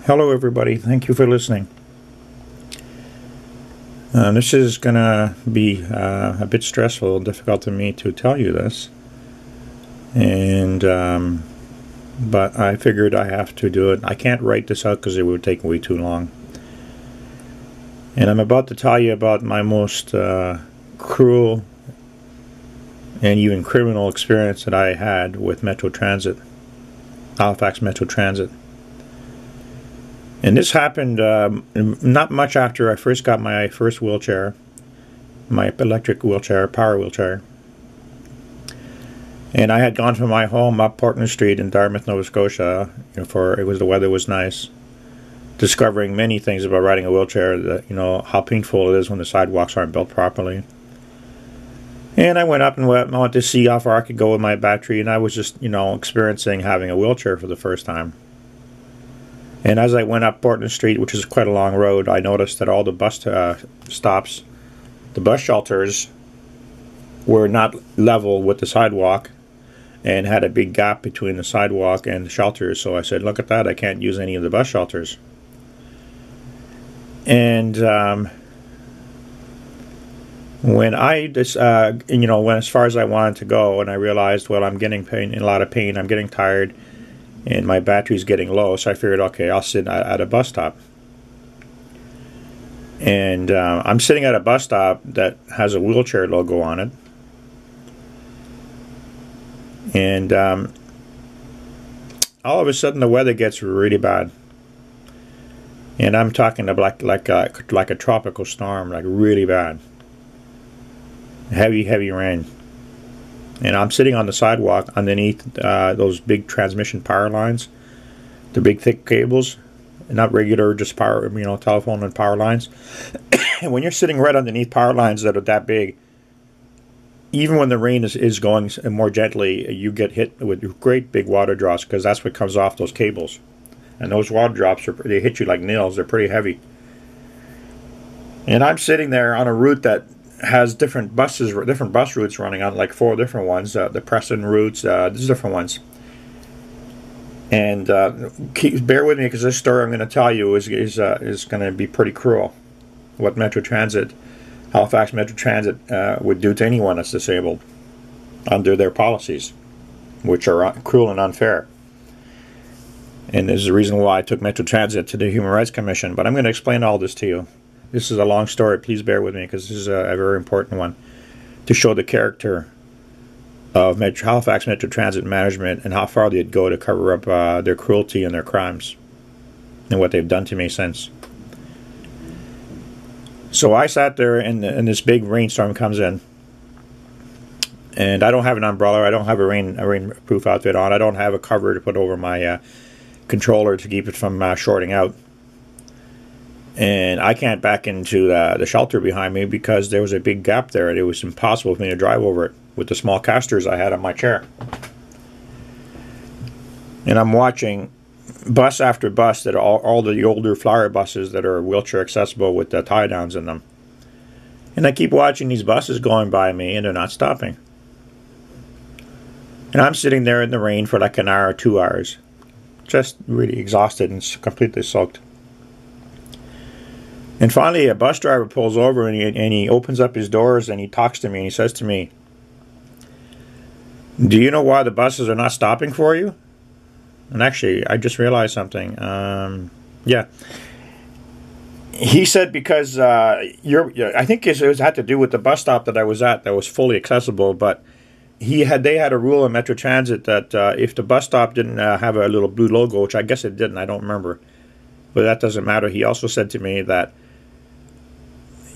Hello everybody, thank you for listening. This is going to be a bit stressful and difficult to me to tell you this. But I figured I have to do it. I can't write this out because it would take way too long. And I'm about to tell you about my most cruel and even criminal experience that I had with Metro Transit, Halifax Metro Transit. And this happened not much after I first got my first wheelchair, my electric wheelchair, power wheelchair. And I had gone from my home up Portland Street in Dartmouth, Nova Scotia, the weather was nice, discovering many things about riding a wheelchair, that, how painful it is when the sidewalks aren't built properly. And I went up and I wanted to see how far I could go with my battery, and I was just, experiencing having a wheelchair for the first time. And as I went up Portland Street, which is quite a long road, I noticed that all the bus stops, the bus shelters, were not level with the sidewalk and had a big gap between the sidewalk and the shelters. So I said, look at that, I can't use any of the bus shelters. And when I just, went as far as I wanted to go, and I realized, well, I'm getting a lot of pain, I'm getting tired, and my battery's getting low, so I figured, okay, I'll sit at a bus stop. And I'm sitting at a bus stop that has a wheelchair logo on it. And all of a sudden the weather gets really bad. And I'm talking about like a tropical storm, like really bad. Heavy rain. And I'm sitting on the sidewalk underneath those big transmission power lines, the big thick cables, not regular, just power, telephone and power lines. And when you're sitting right underneath power lines that are that big, even when the rain is going more gently, you get hit with great big water drops, because that's what comes off those cables. And those water drops, they hit you like nails. They're pretty heavy. And I'm sitting there on a route that has different bus routes running on, like 4 different ones, the Preston routes, there's different ones. And bear with me, because this story I'm going to tell you is going to be pretty cruel. What Halifax Metro Transit would do to anyone that's disabled under their policies, which are cruel and unfair. And this is the reason why I took Metro Transit to the Human Rights Commission. But I'm going to explain all this to you. This is a long story. Please bear with me, because this is a very important one to show the character of Halifax Metro Transit management and how far they'd go to cover up their cruelty and their crimes and what they've done to me since. So I sat there, and this big rainstorm comes in, and I don't have an umbrella. I don't have a rainproof outfit on. I don't have a cover to put over my controller to keep it from shorting out. And I can't back into the shelter behind me because there was a big gap there, and it was impossible for me to drive over it with the small casters I had on my chair. And I'm watching bus after bus that are all the older flyer buses that are wheelchair accessible with the tie downs in them. And I keep watching these buses going by me, and they're not stopping. And I'm sitting there in the rain for like an hour or 2 hours, just really exhausted and completely soaked. And finally a bus driver pulls over, and he opens up his doors, and he talks to me, and he says to me, "Do you know why the buses are not stopping for you?" And actually, I just realized something. Yeah. He said because I think it had to do with the bus stop that I was at that was fully accessible, but they had a rule in Metro Transit that if the bus stop didn't have a little blue logo, which I guess it didn't, I don't remember, but that doesn't matter. He also said to me that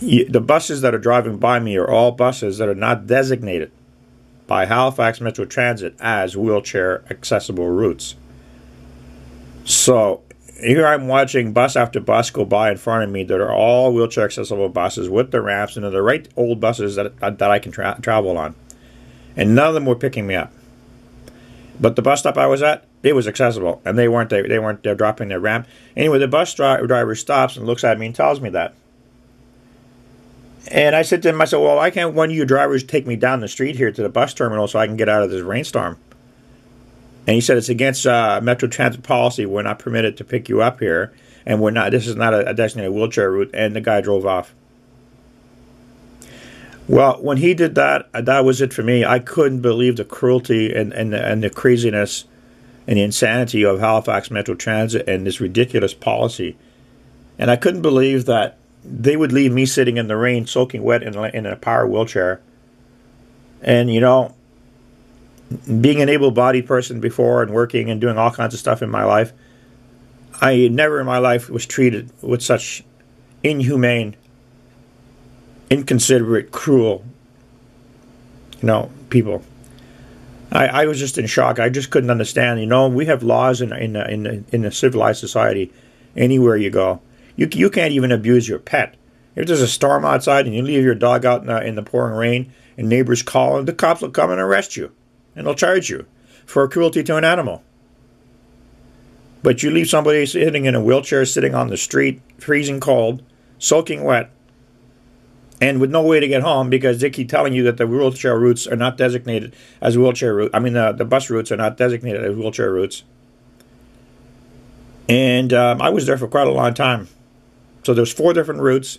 the buses that are driving by me are all buses that are not designated by Halifax Metro Transit as wheelchair accessible routes. So here I'm watching bus after bus go by in front of me that are all wheelchair accessible buses with the ramps, and they're the right old buses that I can travel on. And none of them were picking me up. But the bus stop I was at, it was accessible, and they weren't dropping their ramp. Anyway, the bus driver stops and looks at me and tells me that. And I said to him, well, why can't one of you drivers take me down the street here to the bus terminal so I can get out of this rainstorm? And he said it's against Metro Transit policy. We're not permitted to pick you up here, and we're not. This is not a designated wheelchair route. And the guy drove off. Well, when he did that, that was it for me. I couldn't believe the cruelty and the craziness and the insanity of Halifax Metro Transit and this ridiculous policy. And I couldn't believe that they would leave me sitting in the rain, soaking wet in a power wheelchair. And, you know, being an able-bodied person before and working and doing all kinds of stuff in my life, I never in my life was treated with such inhumane, inconsiderate, cruel, you know, people. I was just in shock. I just couldn't understand. You know, we have laws in a civilized society anywhere you go. You can't even abuse your pet. If there's a storm outside and you leave your dog out in the pouring rain and neighbors call, the cops will come and arrest you. And they'll charge you for cruelty to an animal. But you leave somebody sitting in a wheelchair, sitting on the street, freezing cold, soaking wet, and with no way to get home because they keep telling you that the wheelchair routes are not designated as wheelchair routes. I mean, the bus routes are not designated as wheelchair routes. And I was there for quite a long time. So there's 4 different routes.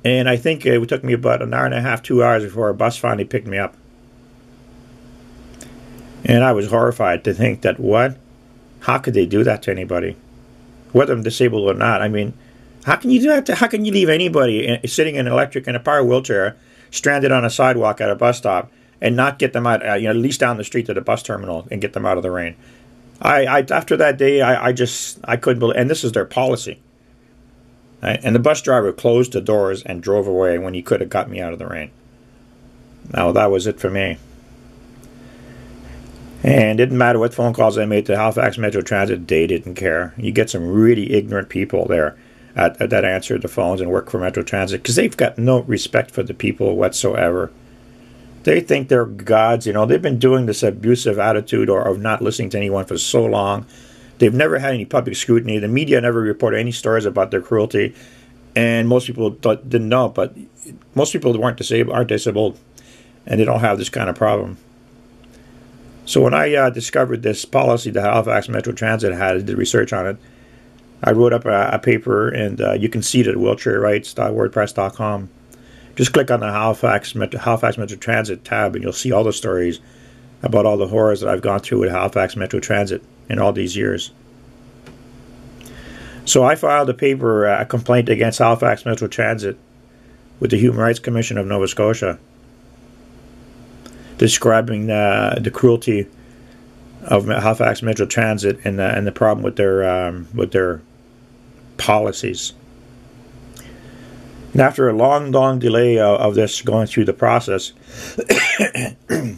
And I think it took me about an hour and a half, 2 hours before a bus finally picked me up. And I was horrified to think that, what? How could they do that to anybody? Whether I'm disabled or not. I mean, how can you do that? How can you leave anybody sitting in a power wheelchair, stranded on a sidewalk at a bus stop, and not get them out, at least down the street to the bus terminal and get them out of the rain? After that day, I couldn't believe, and this is their policy. Right? And the bus driver closed the doors and drove away when he could have got me out of the rain. Now, that was it for me. And it didn't matter what phone calls I made to Halifax Metro Transit, they didn't care. You get some really ignorant people there that answer the phones and work for Metro Transit because they've got no respect for the people whatsoever. They think they're gods. You know, they've been doing this abusive attitude or of not listening to anyone for so long. They've never had any public scrutiny. The media never reported any stories about their cruelty. And most people didn't know, but most people aren't disabled, and they don't have this kind of problem. So when I discovered this policy the Halifax Metro Transit had, did research on it, I wrote up a paper, and you can see it at wheelchairrights.wordpress.com. Just click on the Halifax Metro Transit tab, and you'll see all the stories about all the horrors that I've gone through with Halifax Metro Transit in all these years. So I filed a paper, a complaint against Halifax Metro Transit with the Human Rights Commission of Nova Scotia, describing the cruelty of Halifax Metro Transit and the problem with their policies. And after a long delay of this going through the process, the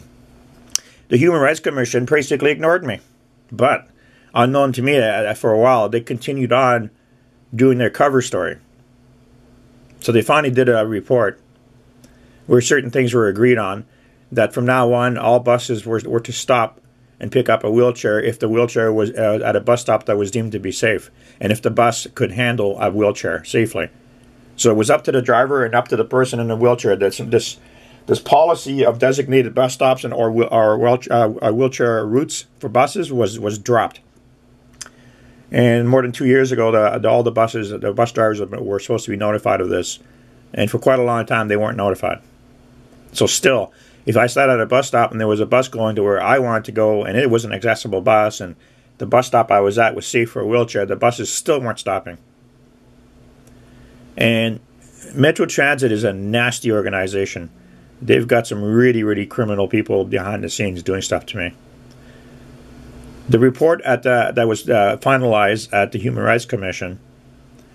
Human Rights Commission basically ignored me. But unknown to me, for a while, they continued on doing their cover story. So they finally did a report where certain things were agreed on, that from now on, all buses were to stop and pick up a wheelchair if the wheelchair was at a bus stop that was deemed to be safe, and if the bus could handle a wheelchair safely. So it was up to the driver and up to the person in the wheelchair. This policy of designated bus stops or wheelchair routes for buses was dropped. And more than 2 years ago, all the bus drivers were supposed to be notified of this, and for quite a long time they weren't notified. So still, if I sat at a bus stop and there was a bus going to where I wanted to go and it was an accessible bus and the bus stop I was at was safe for a wheelchair, the buses still weren't stopping. And Metro Transit is a nasty organization. They've got some really criminal people behind the scenes doing stuff to me. The report that was finalized at the Human Rights Commission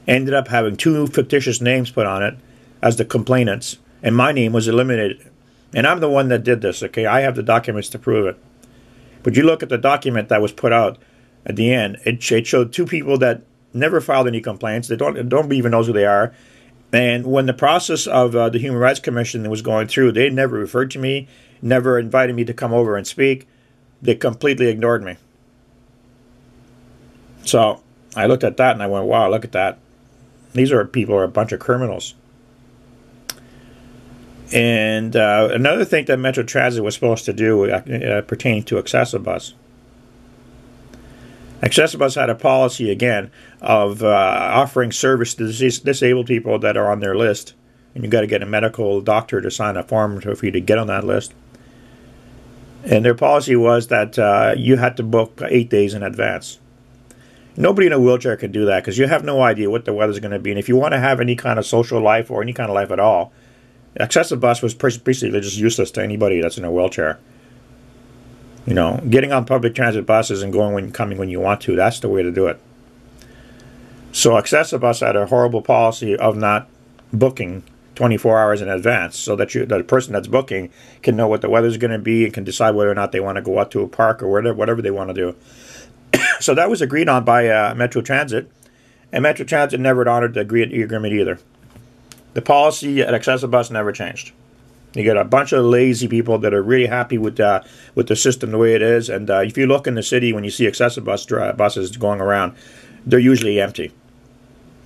ended up having 2 fictitious names put on it as the complainants, and my name was eliminated. And I'm the one that did this, okay? I have the documents to prove it. But you look at the document that was put out at the end, it showed 2 people that never filed any complaints. They don't even know who they are. And when the process of the Human Rights Commission was going through, they never referred to me, never invited me to come over and speak. They completely ignored me. So I looked at that and I went, wow, look at that. These people are a bunch of criminals. And another thing that Metro Transit was supposed to do pertaining to Accessibus Accessibus had a policy, again, of offering service to disabled people that are on their list. And you've got to get a medical doctor to sign a form for you to get on that list. And their policy was that you had to book 8 days in advance. Nobody in a wheelchair can do that because you have no idea what the weather's going to be. And if you want to have any kind of social life or any kind of life at all, Accessibus was basically just useless to anybody that's in a wheelchair. You know, getting on public transit buses and coming when you want to, that's the way to do it. So Accessibus had a horrible policy of not booking 24 hours in advance so that the person that's booking can know what the weather's going to be and can decide whether or not they want to go out to a park or whatever they want to do. So that was agreed on by Metro Transit, and Metro Transit never honored the agreement either. The policy at Accessibus never changed. You get a bunch of lazy people that are really happy with the system the way it is, and if you look in the city when you see Accessibus buses going around, they're usually empty.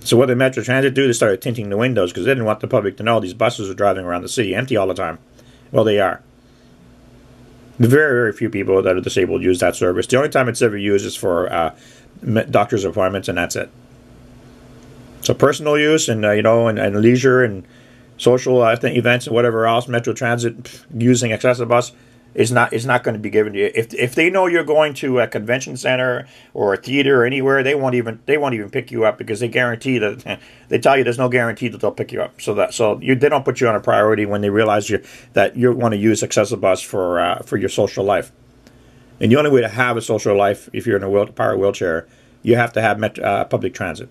So what did Metro Transit do? They started tinting the windows because they didn't want the public to know these buses are driving around the city empty all the time. Well, they are. Very, very few people that are disabled use that service. The only time it's ever used is for doctor's appointments, and that's it. So personal use and and leisure and social events and whatever else, Metro Transit using Accessibus is not going to be given to you. If they know you're going to a convention center or a theater or anywhere, they won't even pick you up because they guarantee that they tell you there's no guarantee that they'll pick you up. So they don't put you on a priority when they realize that you want to use Accessibus for your social life. And the only way to have a social life if you're in a power wheelchair, you have to have public transit.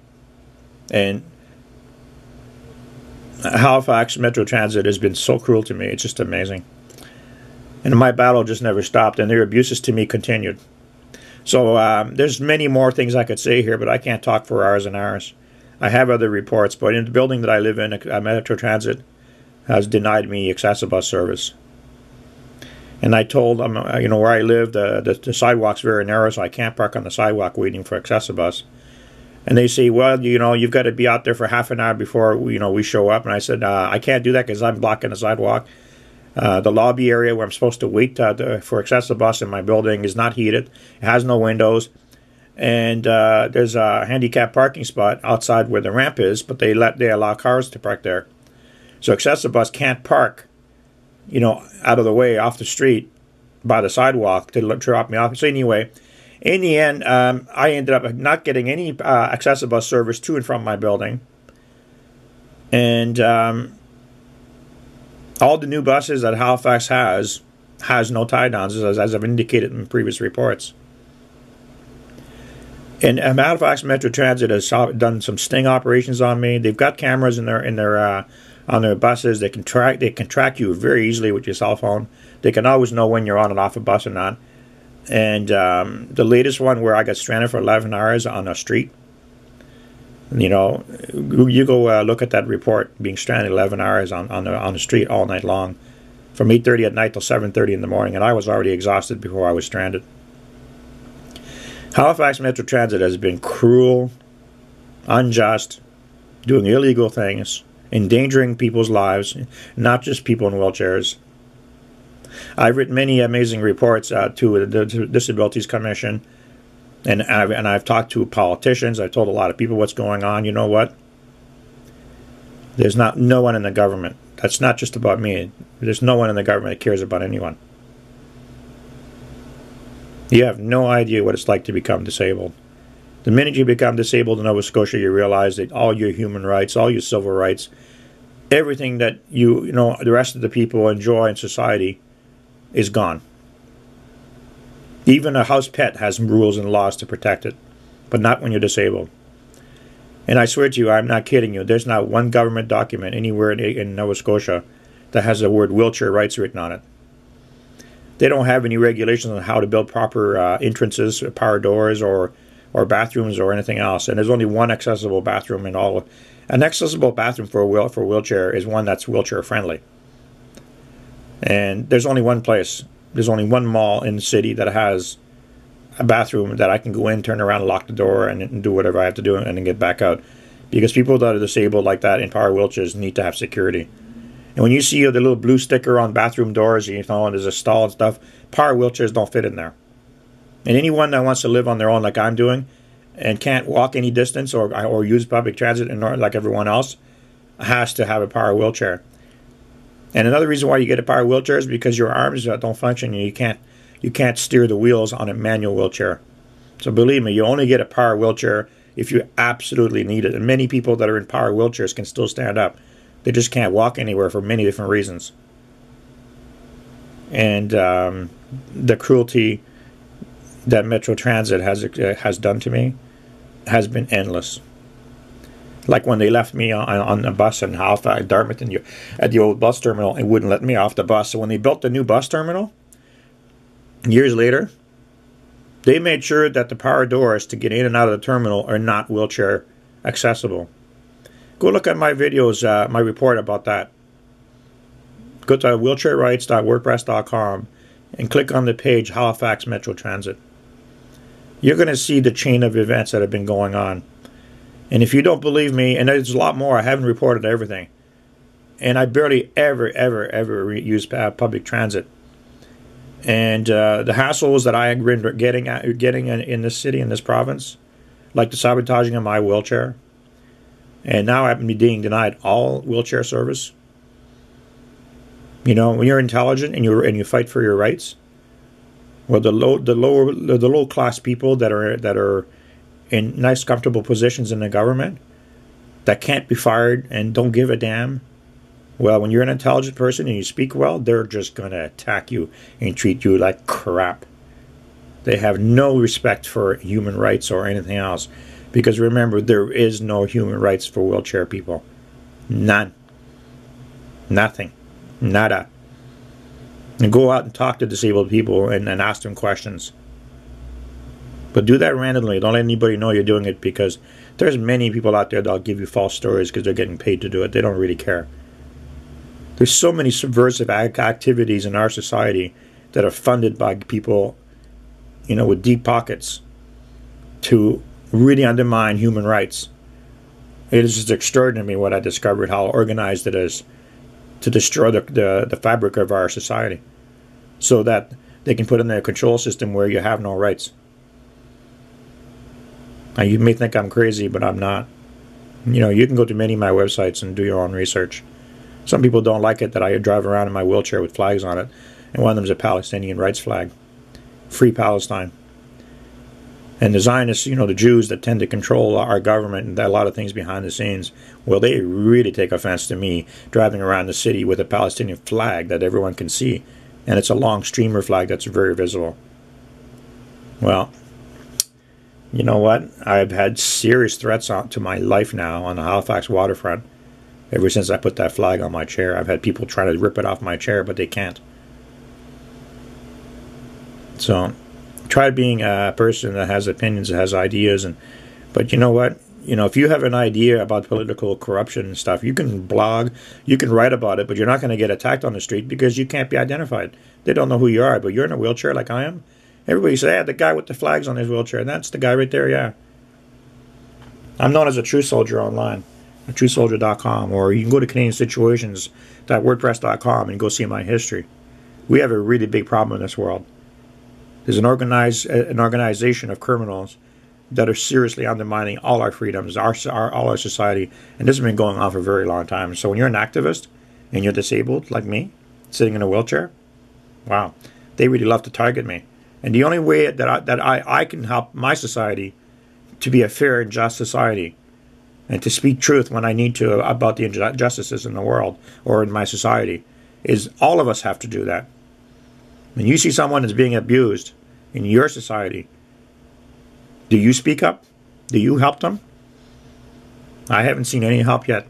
And Halifax Metro Transit has been so cruel to me. It's just amazing. And my battle just never stopped, and their abuses to me continued. So there's many more things I could say here, but I can't talk for hours and hours. I have other reports, but in the building that I live in, Metro Transit has denied me Accessibus service. And I told them, where I live, the sidewalk's very narrow, so I can't park on the sidewalk waiting for Accessibus. And they say, well, you've got to be out there for half an hour before we show up. And I said, I can't do that because I'm blocking the sidewalk. The lobby area where I'm supposed to wait for Accessibus in my building is not heated. It has no windows. And there's a handicap parking spot outside where the ramp is, but they allow cars to park there. So Accessibus can't park, out of the way off the street by the sidewalk to drop me off. So anyway, in the end, I ended up not getting any Accessibus service to and from my building. And all the new buses that Halifax has no tie-downs, as I've indicated in previous reports. And Halifax Metro Transit has done some sting operations on me. They've got cameras on their buses. They can track you very easily with your cell phone. They can always know when you're on and off a bus or not. And the latest one where I got stranded for 11 hours on a street. You go look at that report, being stranded 11 hours on the street all night long, from 8:30 at night till 7:30 in the morning, and I was already exhausted before I was stranded. Halifax Metro Transit has been cruel, unjust, doing illegal things, endangering people's lives, not just people in wheelchairs. I've written many amazing reports to the Disabilities Commission. And I've talked to politicians. I've told a lot of people what's going on. You know what? There's no one in the government. That's not just about me. There's no one in the government that cares about anyone. You have no idea what it's like to become disabled. The minute you become disabled in Nova Scotia, you realize that all your human rights, all your civil rights, everything that the rest of the people enjoy in society is gone. Even a house pet has rules and laws to protect it, but not when you're disabled. And I swear to you, I'm not kidding you, there's not one government document anywhere in Nova Scotia that has the word wheelchair rights written on it. They don't have any regulations on how to build proper entrances, power doors, or bathrooms or anything else. And there's only one accessible bathroom in all. An accessible bathroom for a wheelchair is one that's wheelchair friendly. And there's only one place. There's only one mall in the city that has a bathroom that I can go in, turn around, lock the door, and do whatever I have to do, and then get back out. Because people that are disabled like that in power wheelchairs need to have security. And when you see the little blue sticker on bathroom doors, and there's a stall and stuff, power wheelchairs don't fit in there. And anyone that wants to live on their own like I'm doing and can't walk any distance or use public transit like everyone else has to have a power wheelchair. And another reason why you get a power wheelchair is because your arms don't function and you can't steer the wheels on a manual wheelchair. So believe me, you only get a power wheelchair if you absolutely need it. And many people that are in power wheelchairs can still stand up. They just can't walk anywhere for many different reasons. And the cruelty that Metro Transit has done to me has been endless. Like when they left me on the bus in Halifax, Dartmouth, at the old bus terminal, and wouldn't let me off the bus. So when they built the new bus terminal, years later, they made sure that the power doors to get in and out of the terminal are not wheelchair accessible. Go look at my videos, my report about that. Go to wheelchairrights.wordpress.com and click on the page Halifax Metro Transit. You're going to see the chain of events that have been going on. And if you don't believe me, and there's a lot more, I haven't reported everything. And I barely ever use public transit. And the hassles that I have been getting in this city, in this province, like the sabotaging of my wheelchair, and now I'm being denied all wheelchair service. You know, when you're intelligent and you fight for your rights, well, the low class people that are in nice, comfortable positions in the government that can't be fired and don't give a damn. Well, when you're an intelligent person and you speak well, they're just going to attack you and treat you like crap. They have no respect for human rights or anything else. Because remember, there is no human rights for wheelchair people. None. Nothing. Nada. And go out and talk to disabled people and ask them questions. But do that randomly. Don't let anybody know you're doing it, because there's many people out there that'll give you false stories because they're getting paid to do it. They don't really care. There's so many subversive activities in our society that are funded by people, you know, with deep pockets to really undermine human rights. It is just extraordinary what I discovered, how organized it is to destroy the fabric of our society so that they can put in a control system where you have no rights. Now, you may think I'm crazy, but I'm not. You know, you can go to many of my websites and do your own research. Some people don't like it that I drive around in my wheelchair with flags on it, and one of them is a Palestinian rights flag. Free Palestine. And the Zionists, you know, the Jews that tend to control our government and a lot of things behind the scenes, well, they really take offense to me driving around the city with a Palestinian flag that everyone can see. And it's a long streamer flag that's very visible. Well, you know what? I've had serious threats to my life now on the Halifax waterfront. Ever since I put that flag on my chair, I've had people try to rip it off my chair, but they can't. So, try being a person that has opinions, that has ideas, but you know what? You know, if you have an idea about political corruption and stuff, you can blog, you can write about it, but you're not going to get attacked on the street because you can't be identified. They don't know who you are, but you're in a wheelchair like I am. Everybody say, "Yeah, the guy with the flags on his wheelchair." And that's the guy right there, yeah. I'm known as a true soldier online, truesoldier.com, or you can go to CanadianSituations.wordpress.com and go see my history. We have a really big problem in this world. There's an organization of criminals that are seriously undermining all our freedoms, all our society, and this has been going on for a very long time. So when you're an activist and you're disabled, like me, sitting in a wheelchair, wow, they really love to target me. And the only way that I can help my society to be a fair and just society, and to speak truth when I need to about the injustices in the world or in my society, is all of us have to do that. When you see someone that's being abused in your society, do you speak up? Do you help them? I haven't seen any help yet.